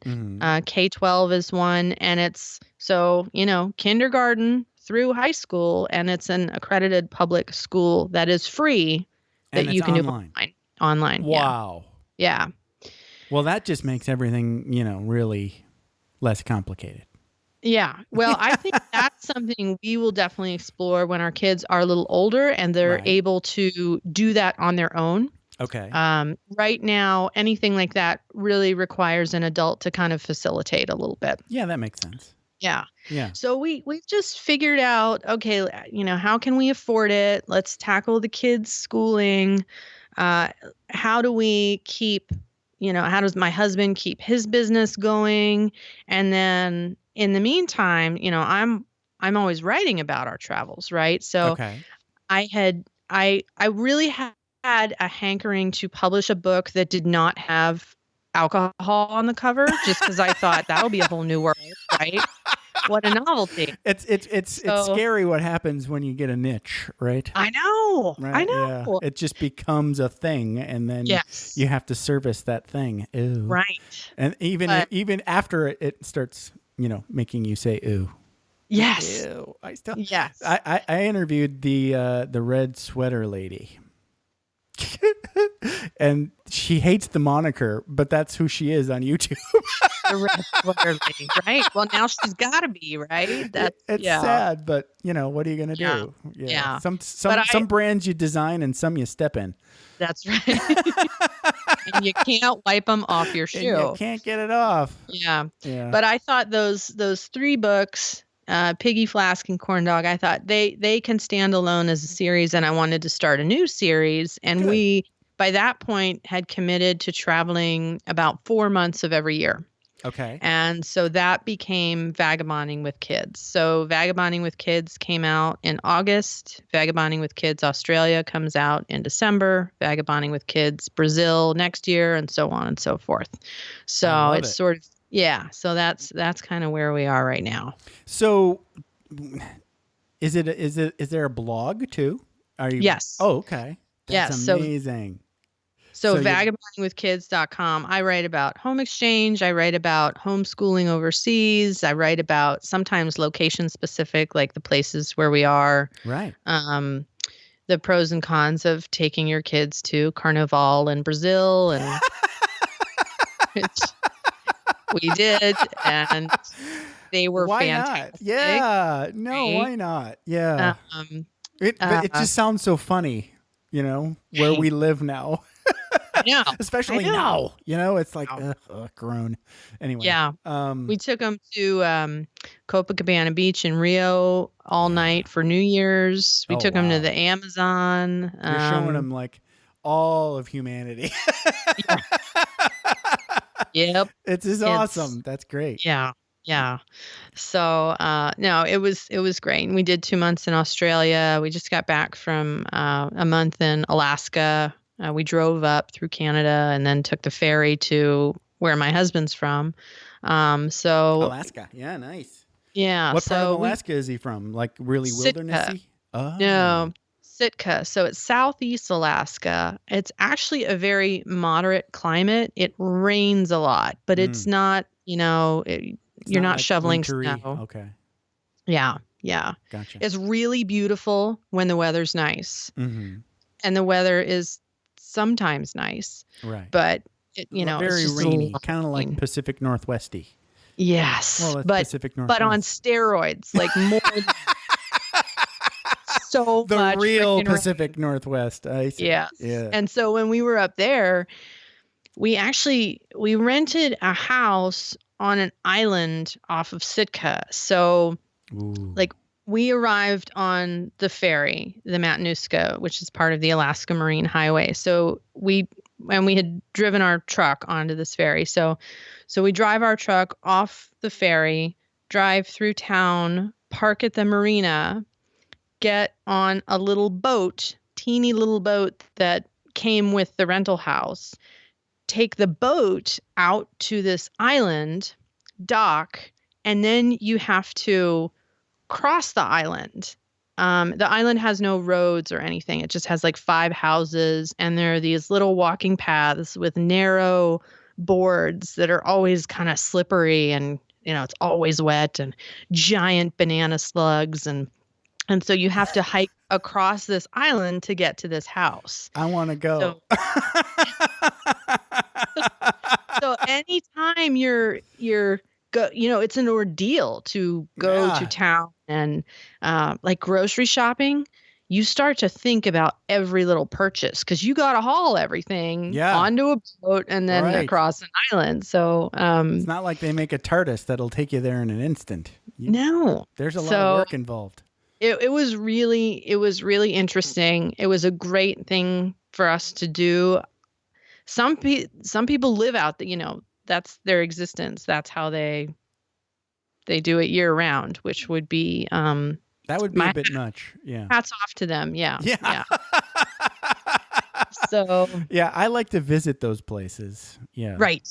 S4: K-12 is one. And it's kindergarten through high school, and it's an accredited public school that is free that you can do online.
S2: Wow.
S4: Yeah.
S2: Well, that just makes everything, really less complicated.
S4: Yeah. Well, I think that's something we will definitely explore when our kids are a little older and they're able to do that on their own.
S2: Okay.
S4: Right now, anything like that really requires an adult to kind of facilitate a little bit.
S2: Yeah, that makes sense.
S4: Yeah.
S2: Yeah.
S4: So we've just figured out, okay, how can we afford it? Let's tackle the kids' schooling. How do we keep, how does my husband keep his business going? And then in the meantime, I'm always writing about our travels, right? So I really had a hankering to publish a book that did not have alcohol on the cover, just because I thought that'll be a whole new world, right? What a novelty.
S2: It's scary what happens when you get a niche, right?
S4: I know.
S2: Right?
S4: I know.
S2: Yeah. It just becomes a thing, and then you have to service that thing. Ew.
S4: Right.
S2: And even after it starts, making you say ooh.
S4: Yes.
S2: Ew.
S4: Yes.
S2: I interviewed the red sweater lady. And she hates the moniker, but that's who she is on YouTube.
S4: The red sweater lady, right? Well, now she's got to be, right?
S2: It's sad, but what are you going to do?
S4: Yeah.
S2: Some brands you design and some you step in.
S4: That's right. And you can't wipe them off your shoe.
S2: And you can't get it off.
S4: Yeah. But I thought those 3 books, Piggy, Flask, and Corn Dog, I thought they can stand alone as a series, and I wanted to start a new series. And we, by that point, had committed to traveling about 4 months of every year.
S2: Okay.
S4: And so that became Vagabonding with Kids. So Vagabonding with Kids came out in August. Vagabonding with Kids Australia comes out in December. Vagabonding with Kids Brazil next year, and so on and so forth. So it's sort of Yeah. So that's kind of where we are right now.
S2: So, is there a blog too? Are you?
S4: Yes.
S2: Oh, okay. That's
S4: Yes.
S2: amazing.
S4: So
S2: So you-
S4: vagabondingwithkids.com, I write about home exchange. I write about homeschooling overseas. I write about sometimes location specific, like the places where we are.
S2: Right.
S4: The pros and cons of taking your kids to Carnival in Brazil, and which we did, and they were
S2: Why
S4: fantastic.
S2: not? Yeah. No,
S4: right?
S2: why not? Yeah. But it
S4: uh,
S2: just sounds so funny, where we live now.
S4: Yeah,
S2: Especially now, it's like grown. Anyway,
S4: yeah. We took them to Copacabana Beach in Rio all night for New Year's. We took them to the Amazon.
S2: You're showing them like all of humanity.
S4: Yep,
S2: it's awesome. That's great.
S4: Yeah, yeah. So no, it was great. And we did 2 months in Australia. We just got back from a month in Alaska. We drove up through Canada and then took the ferry to where my husband's from. So
S2: Alaska. Yeah, nice.
S4: Yeah.
S2: What part of Alaska is he from? Like really
S4: Sitka.
S2: wildernessy? Oh.
S4: No, Sitka. So it's southeast Alaska. It's actually a very moderate climate. It rains a lot, but it's not, you're not
S2: like
S4: shoveling
S2: wintry.
S4: snow.
S2: Okay.
S4: Yeah. Yeah.
S2: Gotcha.
S4: It's really beautiful when the weather's nice.
S2: Mm-hmm.
S4: And the weather is sometimes nice.
S2: Right.
S4: But,
S2: very
S4: it's just
S2: rainy, kind of like Pacific Northwesty.
S4: Yes.
S2: Well, that's Pacific Northwest.
S4: But on steroids, like more than so
S2: the
S4: much.
S2: real Pacific Northwest. I see.
S4: Yes.
S2: Yeah.
S4: And so when we were up there, we rented a house on an island off of Sitka. So like we arrived on the ferry, the Matanuska, which is part of the Alaska Marine Highway. So we had driven our truck onto this ferry. So we drive our truck off the ferry, drive through town, park at the marina, get on a little boat, teeny little boat that came with the rental house, take the boat out to this island, dock, and then you have to cross the island. The island has no roads or anything. It just has like 5 houses, and there are these little walking paths with narrow boards that are always kind of slippery, and it's always wet, and giant banana slugs, and so you have to hike across this island to get to this house.
S2: I want to go.
S4: So anytime you're go, it's an ordeal to go to town and like grocery shopping. You start to think about every little purchase because you got to haul everything onto a boat and then across an island. So
S2: it's not like they make a TARDIS that'll take you there in an instant.
S4: No,
S2: there's a lot of work involved.
S4: It was really interesting. It was a great thing for us to do. Some people live out that's their existence. That's how they do it year round, which would be
S2: that would be a bit much. Yeah.
S4: Hats off to them. Yeah.
S2: Yeah.
S4: So
S2: yeah, I like to visit those places. Yeah.
S4: Right.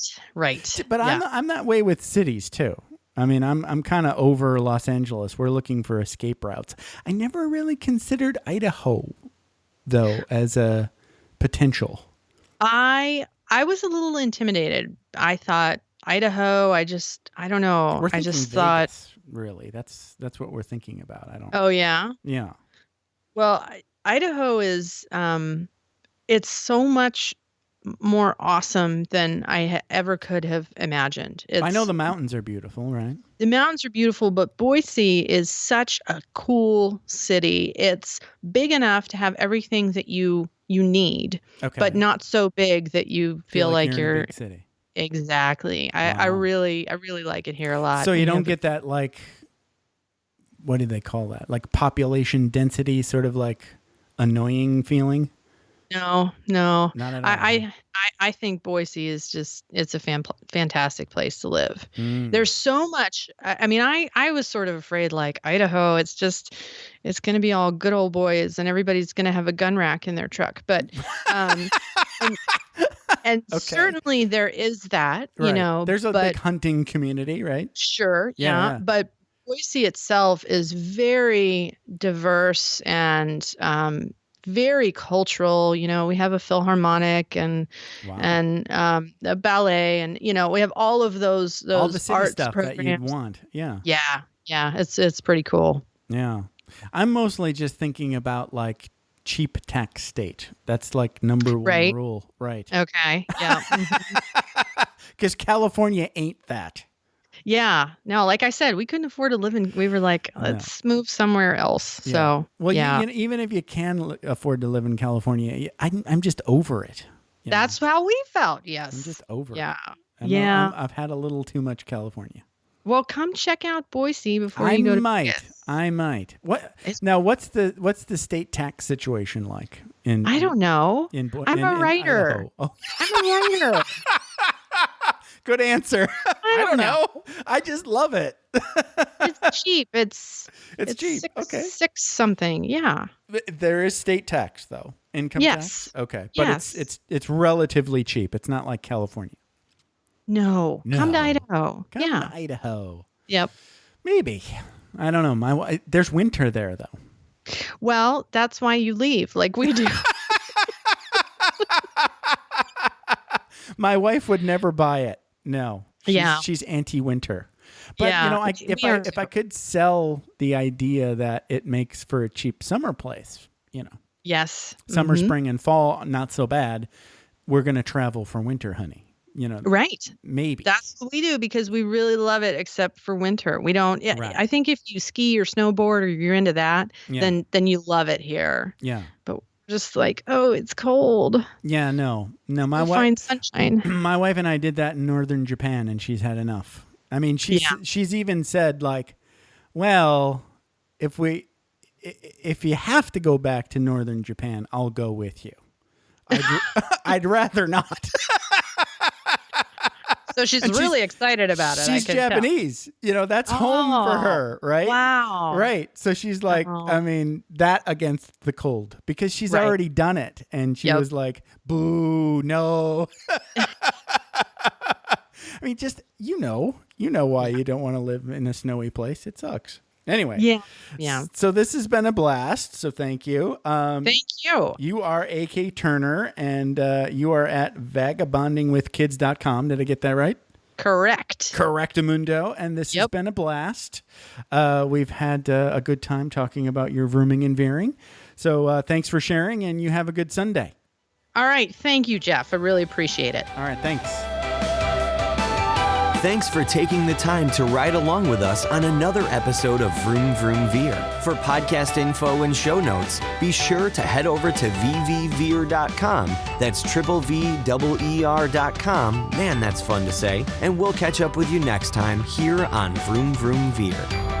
S2: But I'm that way with cities too. I mean, I'm kind of over Los Angeles. We're looking for escape routes. I never really considered Idaho, though, as a potential.
S4: I was a little intimidated. I thought Idaho. I don't know.
S2: I
S4: just
S2: thought really that's what we're thinking about. I don't.
S4: Oh yeah.
S2: Yeah.
S4: Well, Idaho is it's so much more awesome than I ever could have imagined.
S2: I know the mountains are beautiful, right?
S4: The mountains are beautiful, but Boise is such a cool city. It's big enough to have everything that you need, but not so big that you feel like you're
S2: in a big city.
S4: Exactly. Wow. I really like it here a lot.
S2: So you don't get that, like, what do they call that? Like population density, sort of like annoying feeling?
S4: No.
S2: Not at all.
S4: I think Boise is it's a fantastic place to live. There's so much. I mean, I was sort of afraid, like Idaho, it's going to be all good old boys and everybody's going to have a gun rack in their truck. But And
S2: Okay.
S4: certainly there is that, you
S2: Right.
S4: know,
S2: There's a
S4: but
S2: big hunting community, right?
S4: sure,
S2: Yeah, yeah.
S4: but Boise itself is very diverse and very cultural. You know, we have a philharmonic and
S2: Wow.
S4: a ballet, and you know, we have all of those
S2: All the city
S4: arts
S2: stuff
S4: programs.
S2: that you'd want. Yeah.
S4: Yeah, it's pretty cool.
S2: Yeah. I'm mostly just thinking about like cheap tax state. That's like number one
S4: Right.
S2: rule. Right.
S4: Okay, yeah.
S2: Because California ain't that.
S4: Yeah. No, like I said, we couldn't afford to live in. We were like, let's move somewhere else.
S2: Yeah.
S4: So,
S2: well,
S4: yeah,
S2: even if you can afford to live in California, I'm just over it. you know?
S4: that's how we felt. Yes.
S2: I'm just over
S4: Yeah.
S2: it.
S4: Yeah.
S2: I've had a little too much California.
S4: Well, come check out Boise before you go to Vegas.
S2: I might. What
S4: It's-
S2: now? What's the state tax situation like in?
S4: I don't know. I'm a writer.
S2: Idaho? Oh,
S4: I'm a writer.
S2: good answer.
S4: I don't know.
S2: I just love it.
S4: It's cheap. It's
S2: cheap. Okay.
S4: Six something. Yeah.
S2: There is state tax though. Income
S4: Yes.
S2: tax. Okay, but
S4: Yes.
S2: it's relatively cheap. It's not like California.
S4: No. Come to
S2: No.
S4: Idaho.
S2: Come
S4: Yeah.
S2: to Idaho.
S4: Yep.
S2: Maybe. I don't know. There's winter there though.
S4: Well, that's why you leave, like we do.
S2: My wife would never buy it. No.
S4: Yeah.
S2: She's anti-winter. But
S4: Yeah,
S2: you know,
S4: we are
S2: if I could sell the idea that it makes for a cheap summer place, you know,
S4: Yes.
S2: summer,
S4: Mhm.
S2: spring, and fall, not so bad. We're gonna travel for winter, honey. You know,
S4: Right.
S2: maybe.
S4: That's what we do because we really love it, except for winter. We don't.
S2: Right.
S4: I think if you ski or snowboard or you're into that,
S2: Yeah.
S4: then you love it here.
S2: Yeah.
S4: But we're just like, oh, it's cold.
S2: Yeah. No. My
S4: We'll
S2: wife.
S4: find sunshine.
S2: My wife and I did that in northern Japan, and she's had enough. I mean, she's even said like, well, if you have to go back to northern Japan, I'll go with you. I'd rather not.
S4: So she's
S2: And
S4: really excited about it.
S2: She's Japanese. You know, that's home for
S4: Oh,
S2: her, right?
S4: Wow.
S2: Right. So she's like,
S4: Oh.
S2: I mean, that against the cold because she's
S4: Right.
S2: already done it. And she
S4: Yep.
S2: was like, boo, no. I mean, just, you know why you don't want to live in a snowy place. It sucks. Anyway.
S4: Yeah. Yeah.
S2: So this has been a blast. So thank you.
S4: Thank you.
S2: You are AK Turner, and you are at vagabondingwithkids.com. Did I get that right?
S4: Correct.
S2: Correctamundo. And this has
S4: Yep.
S2: been a blast. We've had a good time talking about your vrooming and veering. So thanks for sharing, and you have a good Sunday.
S4: All right. Thank you, Jeff. I really appreciate it.
S2: All right. Thanks.
S3: Thanks for taking the time to ride along with us on another episode of Vroom Vroom Veer. For podcast info and show notes, be sure to head over to vvveer.com. That's VVER.com. Man, that's fun to say. And we'll catch up with you next time here on Vroom Vroom Veer.